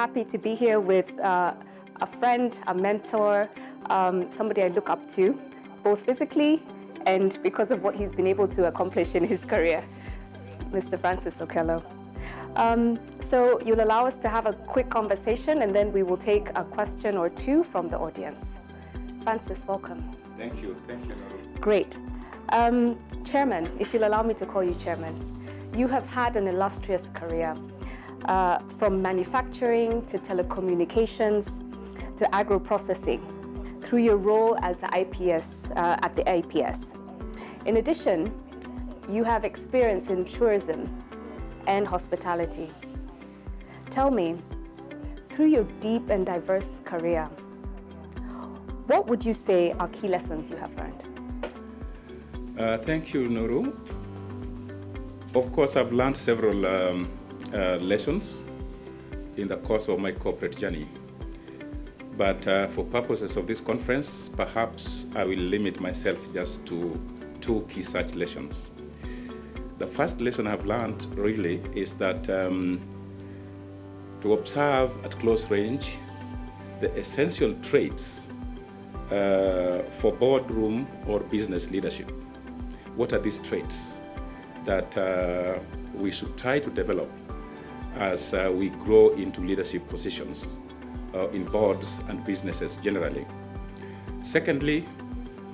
happy to be here with a friend, a mentor, somebody I look up to, both physically and because of what he's been able to accomplish in his career, Mr. Francis Okello. So you'll allow us to have a quick conversation, and then we will take a question or two from the audience. Francis, welcome. Thank you. Thank you, Nuru. Great. Chairman, if you'll allow me to call you Chairman, you have had an illustrious career, from manufacturing to telecommunications to agro-processing, through your role as the IPS at the IPS. In addition, you have experience in tourism and hospitality. Tell me, through your deep and diverse career, what would you say are key lessons you have learned? Thank you, Nuru. Of course, I've learned several lessons in the course of my corporate journey. But for purposes of this conference, perhaps I will limit myself just to two key such lessons. The first lesson I've learned really is that to observe at close range the essential traits for boardroom or business leadership. What are these traits that we should try to develop as we grow into leadership positions in boards and businesses generally? Secondly,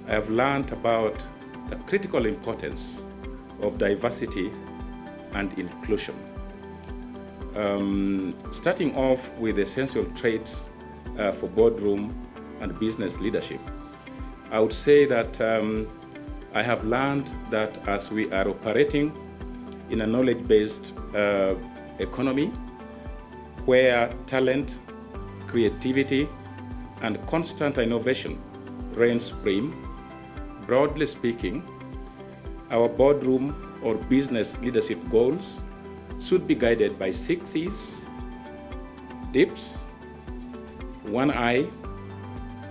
I have learned about the critical importance of diversity and inclusion. Starting off with essential traits for boardroom and business leadership, I would say that I have learned that as we are operating in a knowledge-based economy where talent, creativity, and constant innovation reign supreme, broadly speaking, our boardroom or business leadership goals should be guided by 6 C's, DIPS, 1 I,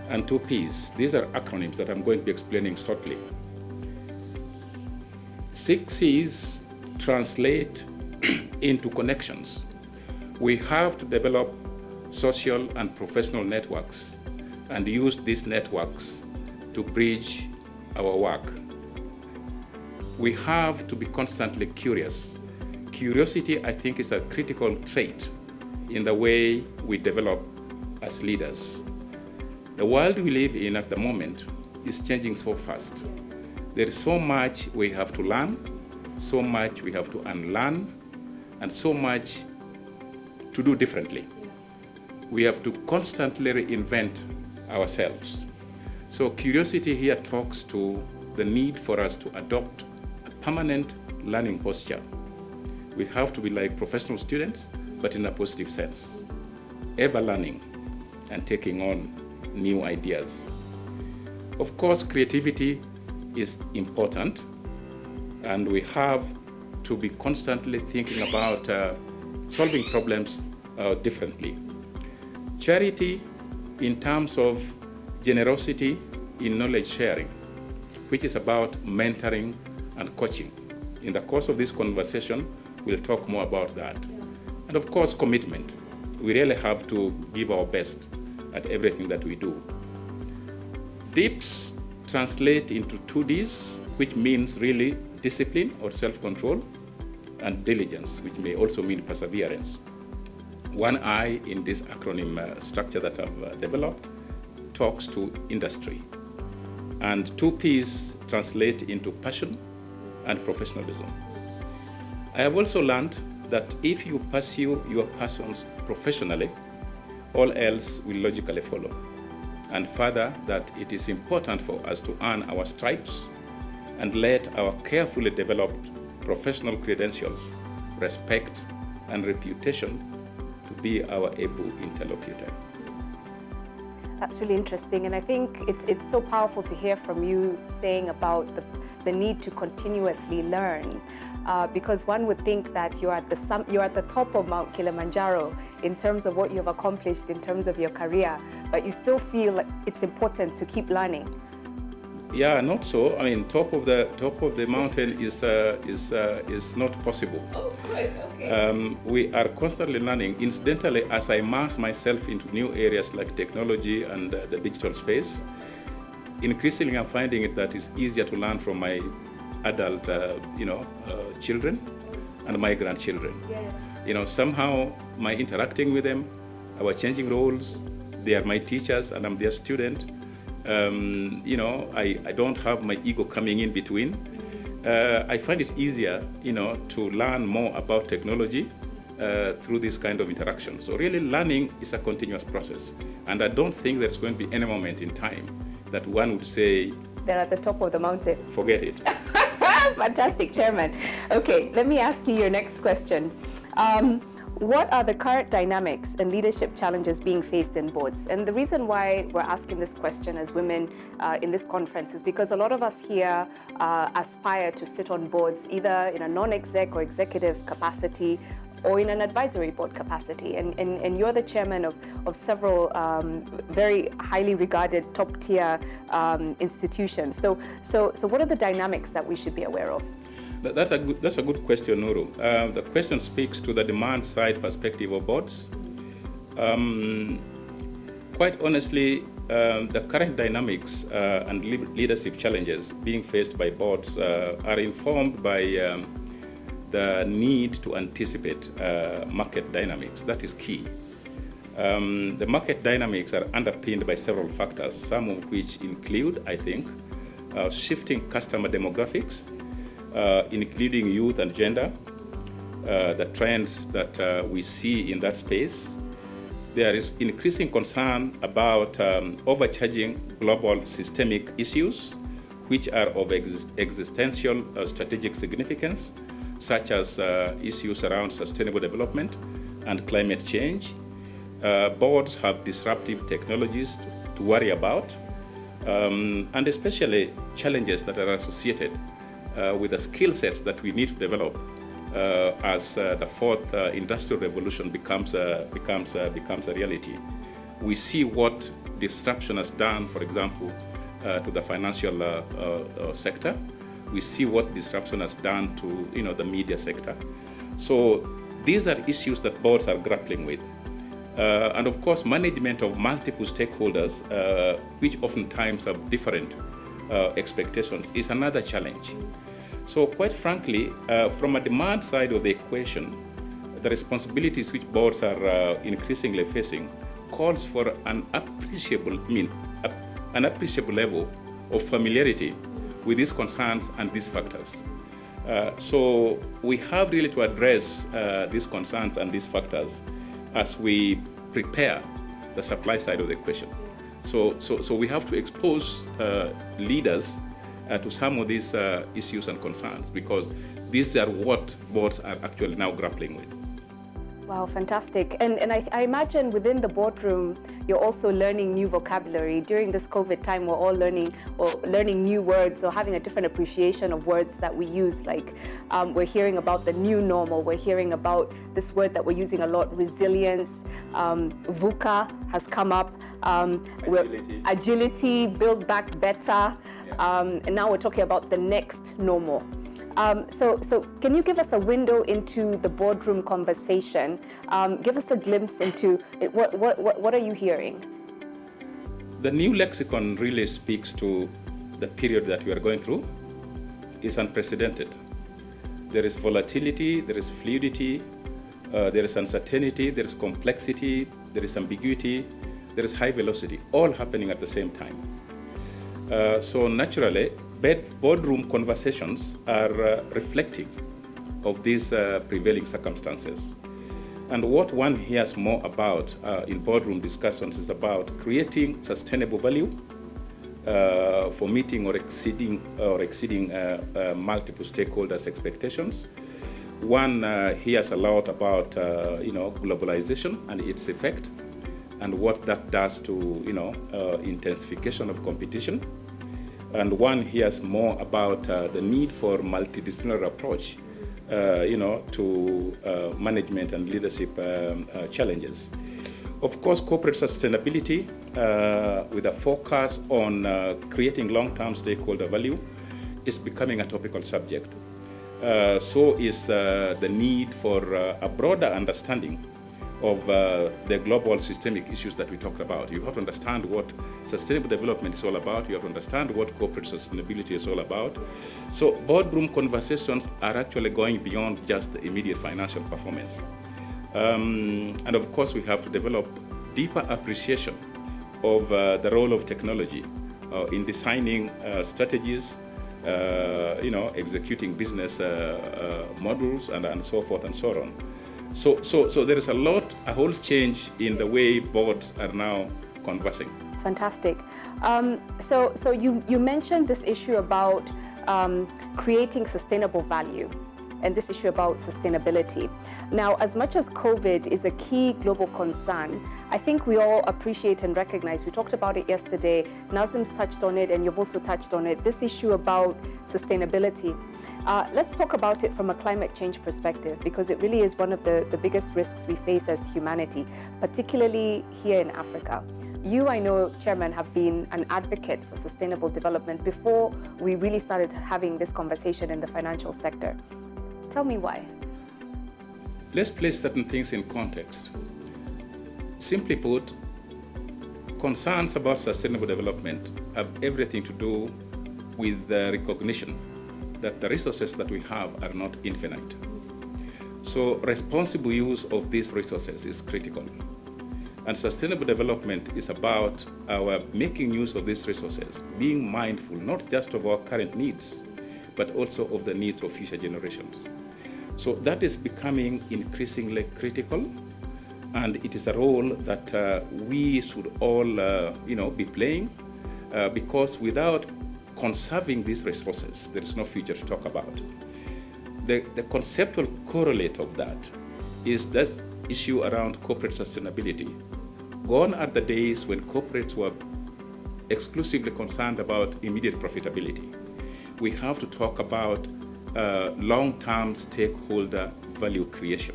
and 2 P's. These are acronyms that I'm going to be explaining shortly. 6 C's translate into connections. We have to develop social and professional networks and use these networks to bridge our work. We have to be constantly curious. Curiosity, I think, is a critical trait in the way we develop as leaders. The world we live in at the moment is changing so fast. There is so much we have to learn, so much we have to unlearn, and so much to do differently. We have to constantly reinvent ourselves. So curiosity here talks to the need for us to adopt a permanent learning posture. We have to be like professional students, but in a positive sense, ever learning and taking on new ideas. Of course, creativity is important, and we have to be constantly thinking about solving problems differently. Charity in terms of generosity in knowledge sharing, which is about mentoring and coaching. In the course of this conversation, we'll talk more about that. And of course, commitment. We really have to give our best at everything that we do. DIPS translate into 2 Ds, which means really discipline or self-control, and diligence, which may also mean perseverance. 1 I in this acronym structure that I've developed talks to industry. And 2 Ps translate into passion and professionalism. I have also learned that if you pursue your passions professionally, all else will logically follow. And further, that it is important for us to earn our stripes and let our carefully developed professional credentials, respect, and reputation to be our able interlocutor. That's really interesting, and I think it's so powerful to hear from you saying about the need to continuously learn, because one would think that you're at the top of Mount Kilimanjaro in terms of what you've accomplished in terms of your career, but you still feel like it's important to keep learning. Yeah, not so. I mean, top of the mountain is not possible. Oh, good. Okay. We are constantly learning. Incidentally, as I immerse myself into new areas like technology and the digital space, increasingly I'm finding it that it's easier to learn from my adult, children and my grandchildren. Yes. Somehow my interacting with them, our changing roles, they are my teachers and I'm their student. I don't have my ego coming in between. I find it easier, to learn more about technology through this kind of interaction. So really learning is a continuous process. And I don't think there's going to be any moment in time that one would say, they're at the top of the mountain. Forget it. Fantastic, Chairman. Okay, let me ask you your next question. What are the current dynamics and leadership challenges being faced in boards? And the reason why we're asking this question as women in this conference is because a lot of us here aspire to sit on boards either in a non-exec or executive capacity or in an advisory board capacity. And you're the chairman of several very highly regarded top-tier institutions. So what are the dynamics that we should be aware of? That's a good question, Nuru. The question speaks to the demand side perspective of boards. Quite honestly, the current dynamics and leadership challenges being faced by boards are informed by the need to anticipate market dynamics. That is key. The market dynamics are underpinned by several factors, some of which include, I think, shifting customer demographics, including youth and gender, the trends that we see in that space. There is increasing concern about overcharging global systemic issues, which are of existential strategic significance, such as issues around sustainable development and climate change. Boards have disruptive technologies to worry about, and especially challenges that are associated with the skill sets that we need to develop as the fourth industrial revolution becomes a reality. We see what disruption has done, for example, to the financial sector. We see what disruption has done to the media sector. So these are issues that boards are grappling with. And of course, management of multiple stakeholders, which oftentimes have different expectations, is another challenge. So quite frankly, from a demand side of the equation, the responsibilities which boards are increasingly facing calls for an appreciable level of familiarity with these concerns and these factors. So we have really to address these concerns and these factors as we prepare the supply side of the equation. So we have to expose leaders to some of these issues and concerns, because these are what boards are actually now grappling with. Wow, fantastic. And I imagine within the boardroom, you're also learning new vocabulary. During this COVID time, we're all learning new words or having a different appreciation of words that we use. Like we're hearing about the new normal. We're hearing about this word that we're using a lot, resilience. VUCA has come up. Agility, build back better. And now we're talking about the next normal. So can you give us a window into the boardroom conversation? Give us a glimpse into it. What are you hearing? The new lexicon really speaks to the period that we are going through. It's unprecedented. There is volatility, there is fluidity, there is uncertainty, there is complexity, there is ambiguity, there is high velocity, all happening at the same time. So naturally, boardroom conversations are reflecting of these prevailing circumstances. And what one hears more about in boardroom discussions is about creating sustainable value for meeting or exceeding multiple stakeholders' expectations. One hears a lot about globalization and its effect, and what that does to intensification of competition. And one hears more about the need for multidisciplinary approach, to management and leadership challenges. Of course, corporate sustainability with a focus on creating long-term stakeholder value is becoming a topical subject. So is the need for a broader understanding of the global systemic issues that we talked about. You have to understand what sustainable development is all about. You have to understand what corporate sustainability is all about. So boardroom conversations are actually going beyond just the immediate financial performance. And of course, we have to develop deeper appreciation of the role of technology in designing strategies, executing business models, and so forth and so on. So there is a whole change in the way boards are now conversing. Fantastic. So you mentioned this issue about creating sustainable value and this issue about sustainability. Now, as much as COVID is a key global concern, I think we all appreciate and recognize, we talked about it yesterday, Nazim's touched on it and you've also touched on it, this issue about sustainability. Let's talk about it from a climate change perspective, because it really is one of the biggest risks we face as humanity, particularly here in Africa. You, I know, Chairman, have been an advocate for sustainable development before we really started having this conversation in the financial sector. Tell me why. Let's place certain things in context. Simply put, concerns about sustainable development have everything to do with the recognition that the resources that we have are not infinite. So responsible use of these resources is critical. And sustainable development is about our making use of these resources, being mindful not just of our current needs, but also of the needs of future generations. So that is becoming increasingly critical, and it is a role that we should all be playing, because without conserving these resources, there is no future to talk about. The conceptual correlate of that is this issue around corporate sustainability. Gone are the days when corporates were exclusively concerned about immediate profitability. We have to talk about long-term stakeholder value creation.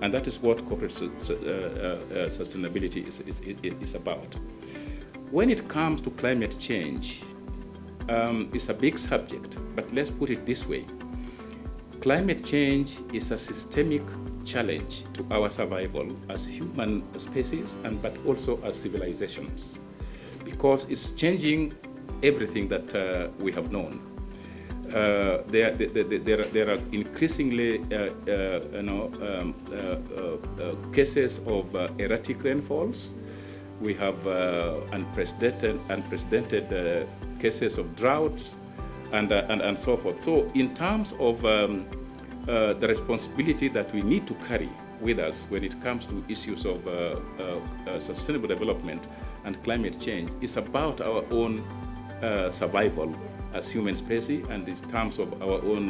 And that is what corporate sustainability is about. When it comes to climate change, it's a big subject, but let's put it this way. Climate change is a systemic challenge to our survival as human species, but also as civilizations, because it's changing everything that we have known. There are increasingly cases of erratic rainfalls. We have unprecedented cases of droughts and so forth. So in terms of the responsibility that we need to carry with us when it comes to issues of sustainable development and climate change, it's about our own survival as human species, and in terms of our own,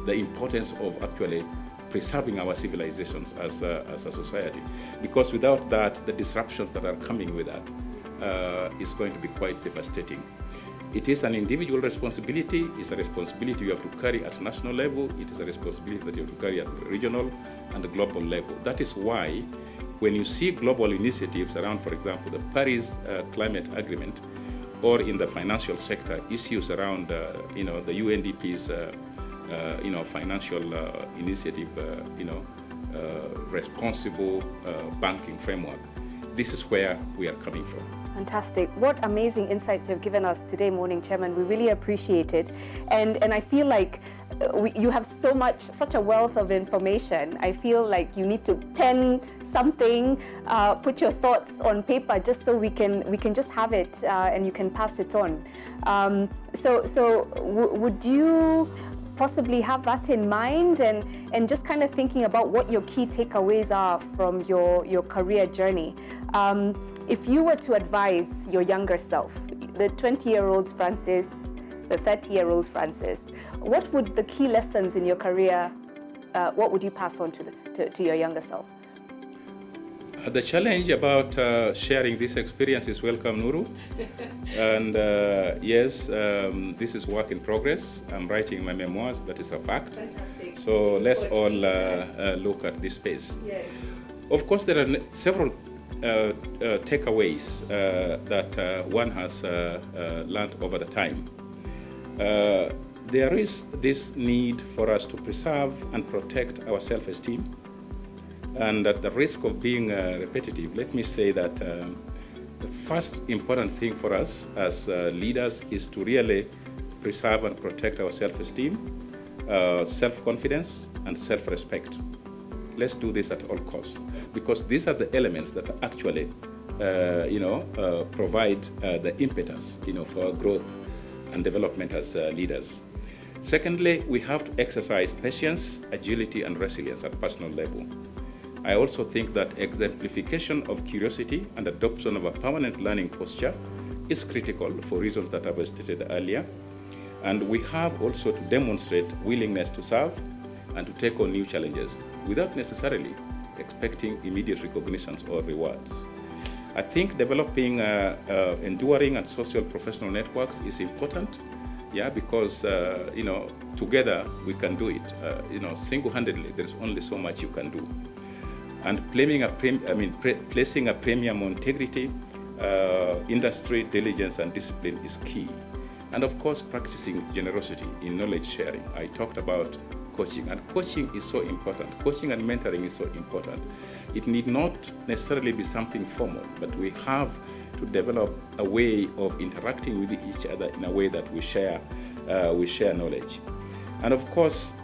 the importance of actually preserving our civilizations as a society. Because without that, the disruptions that are coming with that is going to be quite devastating. It is an individual responsibility. It's a responsibility you have to carry at national level. It is a responsibility that you have to carry at regional and global level. That is why when you see global initiatives around, for example, the Paris Climate Agreement, or in the financial sector, issues around, the UNDP's, financial initiative, responsible banking framework, this is where we are coming from. Fantastic. What amazing insights you've given us today morning, Chairman. We really appreciate it. And I feel like you have such a wealth of information. I feel like you need to pen something, put your thoughts on paper just so we can just have it and you can pass it on. Would you possibly have that in mind and just kind of thinking about what your key takeaways are from your career journey? If you were to advise your younger self, the 20-year-old Francis, the 30-year-old Francis, what would the key lessons in your career, what would you pass on to your younger self? The challenge about sharing this experience is welcome, Nuru. And yes, this is work in progress. I'm writing my memoirs, that is a fact. Fantastic. So let's all look at this space. Yes. Of course, there are several takeaways that one has learned over the time. There is this need for us to preserve and protect our self-esteem. And at the risk of being repetitive, let me say that the first important thing for us as leaders is to really preserve and protect our self-esteem, self-confidence, and self-respect. Let's do this at all costs, because these are the elements that actually, provide the impetus, for our growth and development as leaders. Secondly, we have to exercise patience, agility, and resilience at personal level. I also think that exemplification of curiosity and adoption of a permanent learning posture is critical for reasons that I have stated earlier. And we have also to demonstrate willingness to serve and to take on new challenges without necessarily expecting immediate recognitions or rewards. I think developing enduring and social professional networks is important, because together we can do it. Single-handedly, there's only so much you can do. And placing a premium on integrity, industry, diligence, and discipline is key. And of course, practicing generosity in knowledge sharing. I talked about coaching, and coaching is so important. Coaching and mentoring is so important. It need not necessarily be something formal, but we have to develop a way of interacting with each other in a way that we share knowledge. And of course,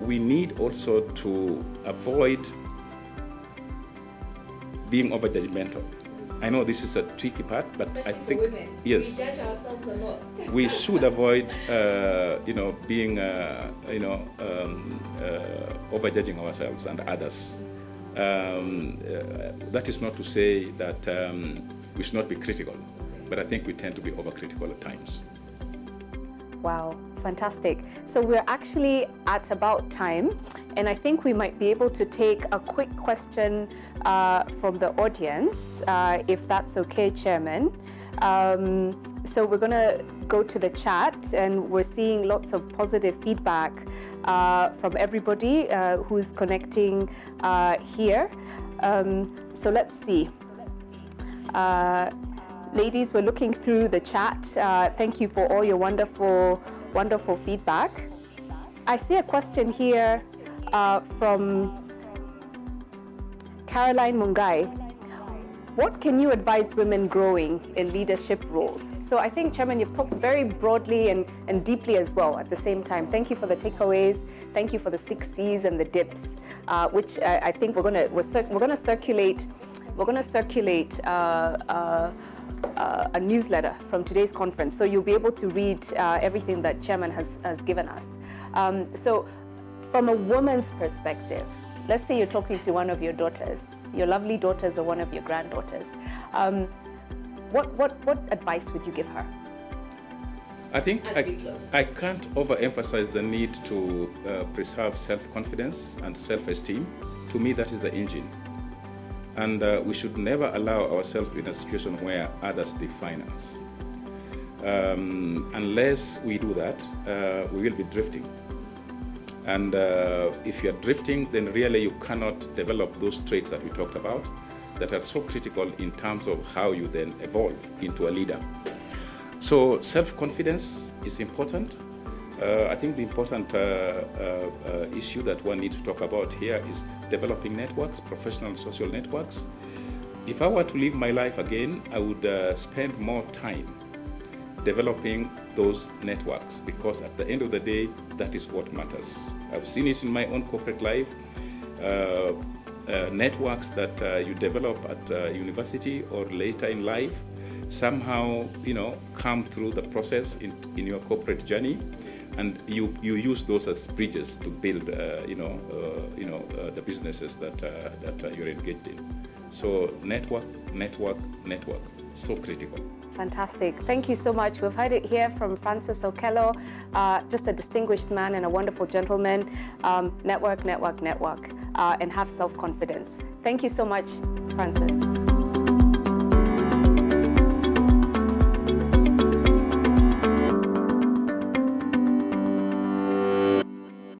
we need also to avoid being over-judgmental. I know this is a tricky part, but especially I think for women. Yes, we judge ourselves a lot. We should avoid, being, over-judging ourselves and others. That is not to say that we should not be critical, but I think we tend to be overcritical at times. Wow, fantastic. So we're actually at about time, and I think we might be able to take a quick question from the audience, if that's okay, Chairman. So we're going to go to the chat, and we're seeing lots of positive feedback from everybody who's connecting here. So let's see. Ladies, we're looking through the chat. Thank you for all your wonderful feedback. I see a question here from Caroline Mungai. What can you advise women growing in leadership roles? So I think, Chairman, you've talked very broadly and deeply as well at the same time. Thank you for the takeaways. Thank you for the 6 C's and the dips, which I think we're going to circulate. We're going to circulate a newsletter from today's conference, so you'll be able to read everything that Chairman has given us. So from a woman's perspective, let's say you're talking to one of your daughters, your lovely daughters or one of your granddaughters. What advice would you give her? I think I can't overemphasize the need to preserve self-confidence and self-esteem. To me, that is the engine. And we should never allow ourselves in a situation where others define us. Unless we do that, we will be drifting. And if you're drifting, then really you cannot develop those traits that we talked about that are so critical in terms of how you then evolve into a leader. So self-confidence is important. I think the important issue that one needs to talk about here is developing networks, professional and social networks. If I were to live my life again, I would spend more time developing those networks, because at the end of the day, that is what matters. I've seen it in my own corporate life. Networks that you develop at university or later in life somehow, come through the process in your corporate journey, and you use those as bridges to build, the businesses that you're engaged in. So network, so critical. Fantastic. Thank you so much. We've heard it here from Francis Okello, just a distinguished man and a wonderful gentleman. Network, and have self-confidence. Thank you so much. Francis.